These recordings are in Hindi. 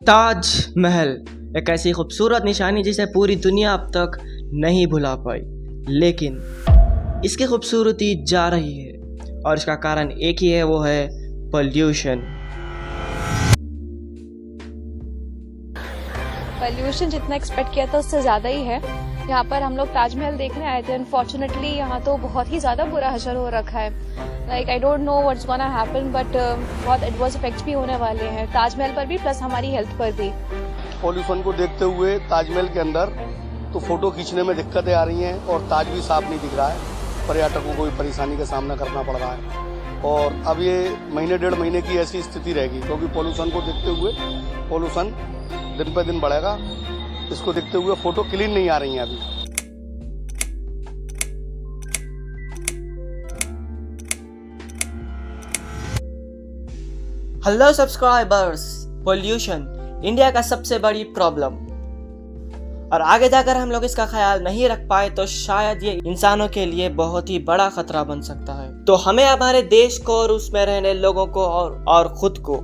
ताज महल एक ऐसी खूबसूरत निशानी जिसे पूरी दुनिया अब तक नहीं भुला पाई, लेकिन इसकी खूबसूरती जा रही है और इसका कारण एक ही है, वो है पोल्यूशन। पोल्यूशन जितना एक्सपेक्ट किया था उससे ज़्यादा ही है। यहाँ पर हम लोग ताजमहल देखने आए थे। अनफॉर्चुनेटली यहाँ तो बहुत ही ज़्यादा बुरा हशर हो रखा है। Like I don't know what's gonna happen, but बहुत एडवर्स इफेक्ट्स भी होने वाले हैं ताजमहल पर भी, प्लस हमारी हेल्थ पर भी। पॉल्यूशन को देखते हुए ताजमहल के अंदर तो फोटो खींचने में दिक्कतें आ रही हैं और ताज भी साफ नहीं दिख रहा है। पर्यटकों को भी परेशानी का सामना करना पड़ रहा है और अब ये महीने डेढ़ महीने की ऐसी स्थिति रहेगी, क्योंकि पॉल्यूशन को देखते हुए पॉल्यूशन दिन पे दिन बढ़ेगा। इसको देखते हुए फोटो क्लीन नहीं आ रही हैं अभी। हेलो सब्सक्राइबर्स, पोल्यूशन इंडिया का सबसे बड़ी प्रॉब्लम, और आगे जाकर हम लोग इसका ख्याल नहीं रख पाए तो शायद ये इंसानों के लिए बहुत ही बड़ा खतरा बन सकता है। तो हमें हमारे देश को और उसमें रहने लोगों को और खुद को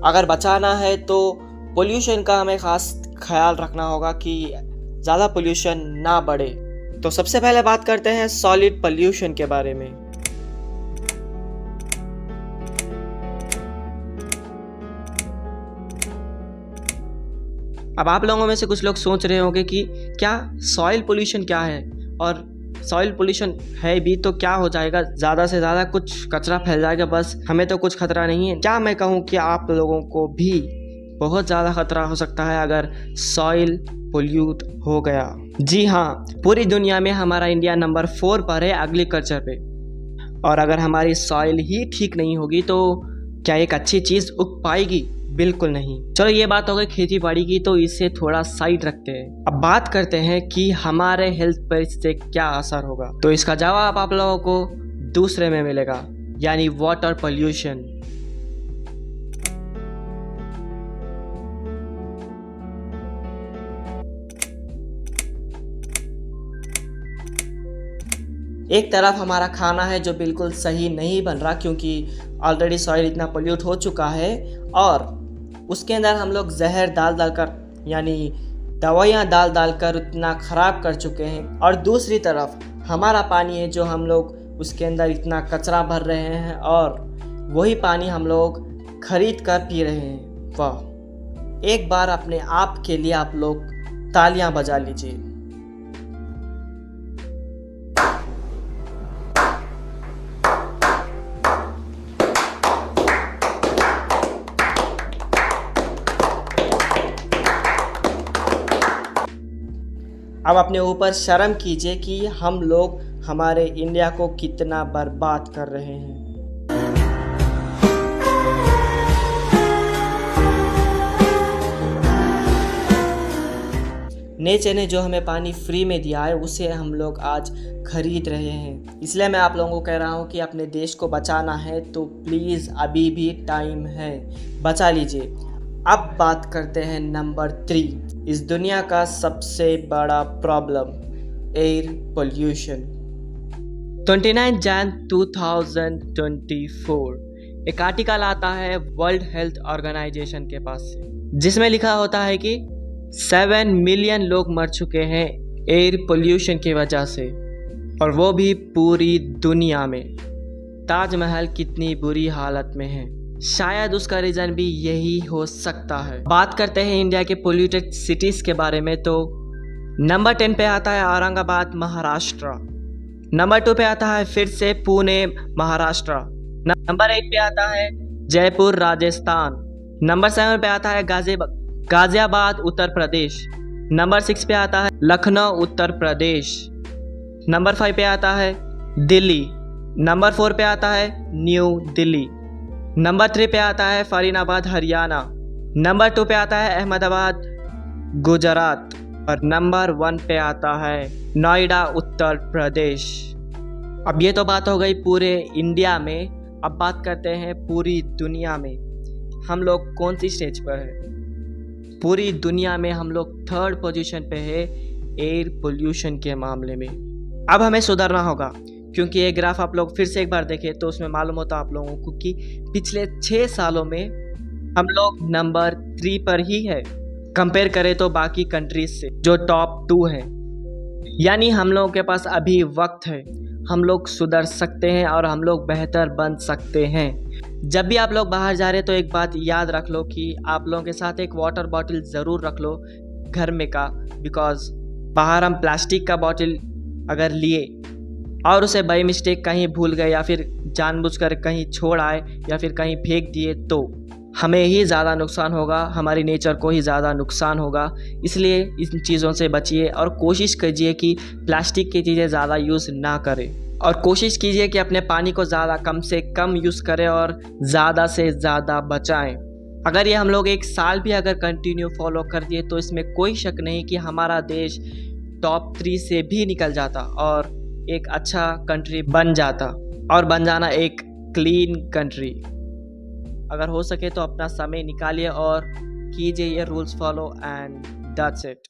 अगर बचाना है तो पोल्यूशन का हमें खास ख्याल रखना होगा कि ज़्यादा पोल्यूशन ना बढ़े। तो सबसे पहले बात करते हैं सॉलिड पोल्यूशन के बारे में। अब आप लोगों में से कुछ लोग सोच रहे होंगे कि क्या सॉइल पोल्यूशन क्या है, और सॉइल पोल्यूशन है भी तो क्या हो जाएगा, ज़्यादा से ज़्यादा कुछ कचरा फैल जाएगा, बस हमें तो कुछ खतरा नहीं है। क्या मैं कहूँ कि आप लोगों को भी बहुत ज़्यादा खतरा हो सकता है अगर सॉइल पोल्यूट हो गया। जी हाँ, पूरी दुनिया में हमारा इंडिया नंबर 4 पर है एग्रीकल्चर पे, और अगर हमारी सॉइल ही ठीक नहीं होगी तो क्या एक अच्छी चीज़ उग पाएगी? बिल्कुल नहीं। चलो ये बात हो गई खेती बाड़ी की, तो इसे थोड़ा साइड रखते हैं। अब बात करते हैं कि हमारे हेल्थ पर इससे क्या असर होगा। तो इसका जवाब आप लोगों को दूसरे में मिलेगा, यानी वाटर पोल्यूशन। एक तरफ हमारा खाना है जो बिल्कुल सही नहीं बन रहा, क्योंकि ऑलरेडी सॉइल इतना पोल्यूट हो चुका है और उसके अंदर हम लोग जहर डाल कर, यानी दवाइयाँ डाल कर इतना ख़राब कर चुके हैं। और दूसरी तरफ हमारा पानी है जो हम लोग उसके अंदर इतना कचरा भर रहे हैं और वही पानी हम लोग खरीद कर पी रहे हैं। वाह, एक बार अपने आप के लिए आप लोग तालियां बजा लीजिए। अब अपने ऊपर शर्म कीजिए कि हम लोग हमारे इंडिया को कितना बर्बाद कर रहे हैं। नेचर ने जो हमें पानी फ्री में दिया है उसे हम लोग आज खरीद रहे हैं। इसलिए मैं आप लोगों को कह रहा हूँ कि अपने देश को बचाना है तो प्लीज़ अभी भी टाइम है, बचा लीजिए। अब बात करते हैं नंबर 3, इस दुनिया का सबसे बड़ा प्रॉब्लम, एयर पोल्यूशन। 29 जन 2024 एक आर्टिकल आता है वर्ल्ड हेल्थ ऑर्गेनाइजेशन के पास से, जिसमें लिखा होता है कि 7 मिलियन लोग मर चुके हैं एयर पोल्यूशन की वजह से, और वो भी पूरी दुनिया में। ताजमहल कितनी बुरी हालत में है, शायद उसका रीज़न भी यही हो सकता है। बात करते हैं इंडिया के पोल्यूटेड सिटीज़ के बारे में, तो नंबर 10 पे आता है औरंगाबाद महाराष्ट्र। नंबर 2 पे आता है फिर से पुणे महाराष्ट्र। नंबर 8 पे आता है जयपुर राजस्थान। नंबर 7 पे आता है गाजियाबाद उत्तर प्रदेश। नंबर 6 पे आता है लखनऊ उत्तर प्रदेश। नंबर 5 पे आता है दिल्ली। नंबर 4 पे आता है न्यू दिल्ली। नंबर 3 पे आता है फरीदाबाद हरियाणा। नंबर 2 पे आता है अहमदाबाद गुजरात, और नंबर 1 पे आता है नोएडा उत्तर प्रदेश। अब ये तो बात हो गई पूरे इंडिया में। अब बात करते हैं पूरी दुनिया में हम लोग कौन सी स्टेज पर है। पूरी दुनिया में हम लोग 3rd पोजीशन पे है एयर पोल्यूशन के मामले में। अब हमें सुधरना होगा, क्योंकि ये ग्राफ आप लोग फिर से एक बार देखें तो उसमें मालूम होता है आप लोगों को कि पिछले 6 सालों में हम लोग नंबर 3 पर ही है कंपेयर करें तो बाकी कंट्रीज से जो टॉप 2 है। यानी हम लोगों के पास अभी वक्त है, हम लोग सुधर सकते हैं और हम लोग बेहतर बन सकते हैं। जब भी आप लोग बाहर जा रहे हैं तो एक बात याद रख लो कि आप लोगों के साथ एक वाटर बॉटल ज़रूर रख लो घर में का, बिकॉज बाहर हम प्लास्टिक का बॉटल अगर लिए और उसे बाई मिस्टेक कहीं भूल गए या फिर जानबूझकर कहीं छोड़ आए या फिर कहीं फेंक दिए तो हमें ही ज़्यादा नुकसान होगा, हमारी नेचर को ही ज़्यादा नुकसान होगा। इसलिए इन चीज़ों से बचिए और कोशिश कीजिए कि प्लास्टिक की चीज़ें ज़्यादा यूज़ ना करें और कोशिश कीजिए कि अपने पानी को ज़्यादा कम से कम यूज़ करें और ज़्यादा से ज़्यादा बचाएं। अगर ये हम लोग 1 साल भी अगर कंटिन्यू फॉलो कर दिए तो इसमें कोई शक नहीं कि हमारा देश टॉप 3 से भी निकल जाता और एक अच्छा कंट्री बन जाता और बन जाना एक क्लीन कंट्री। अगर हो सके तो अपना समय निकालिए और कीजिए ये rules follow and that's it.